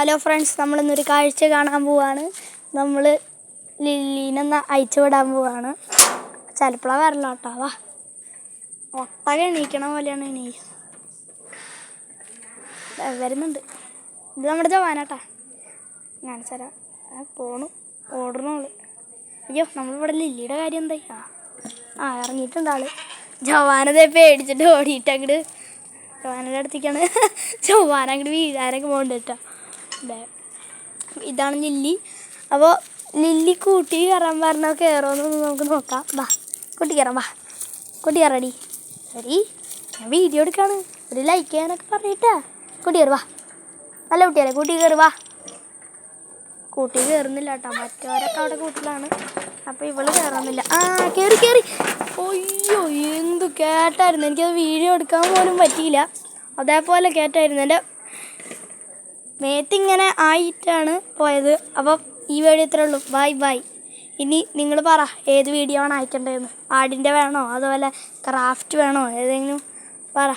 Hello friends, നമ്മളിന്നൊരു കാഴ്ച കാണാൻ പോവാണ്. നമ്മൾ ലില്ലീനെ അയച്ചു വിടാൻ പോവാണ്. ചിലപ്പോഴാ വരല കേട്ടോ. വാ, ഒട്ടക എണീക്കണ പോലെയാണ് വരുന്നുണ്ട്. ഇത് നമ്മുടെ ജവാനാട്ടാ. കാണിച്ചരാ പോണു, ഓടണോള്. അയ്യോ, നമ്മളിവിടെ ലില്ലിയുടെ കാര്യം എന്തായി? ഇറങ്ങിയിട്ടുണ്ട് ആള്. ജവാനതേ പേടിച്ചിട്ട് ഓടിയിട്ട് അങ്ങോട്ട് ജവാനയുടെ അടുത്തേക്കാണ്. ജവാന അങ്ങോട്ട് വീഴാനൊക്കെ പോകണ്ട കേട്ടോ. ഇതാണ് ലില്ലി. അപ്പോൾ ലില്ലി കൂട്ടി കയറാൻ പറഞ്ഞാൽ കയറുമെന്ന് നമുക്ക് നോക്കാം. വാ, കൂട്ടി കയറാം. വാ, കൂട്ടി കയറടി. ശരി, ഞാൻ വീഡിയോ എടുക്കാണ്. ഒരു ലൈക്ക് ചെയ്യാനൊക്കെ പറഞ്ഞിട്ടാ. കൂട്ടി കയറി. വാ, നല്ല കുട്ടിയല്ലേ, കൂട്ടി കയറി. വാ. കൂട്ടി കയറുന്നില്ല കേട്ടോ, മറ്റവരൊക്കെ അവിടെ കൂട്ടിലാണ്. അപ്പോൾ ഇവള് കയറുന്നില്ല. കയറി കയറി. അയ്യോ, എന്തു കേട്ടായിരുന്നു. എനിക്കത് വീഡിയോ എടുക്കാൻ പോലും പറ്റിയില്ല. അതേപോലെ കേട്ടായിരുന്നു. എൻ്റെ മേത്തിങ്ങനെ ആയിട്ടാണ് പോയത്. അപ്പം ഈ വീഡിയോ ഇത്രേ ഉള്ളൂ. Bye bye. ഇനി നിങ്ങൾ പറ, ഏത് വീഡിയോ ആണ് അയക്കേണ്ടതെന്ന്. ആടിൻ്റെ വേണോ, അതുപോലെ ക്രാഫ്റ്റ് വേണോ, ഏതെങ്കിലും പറ.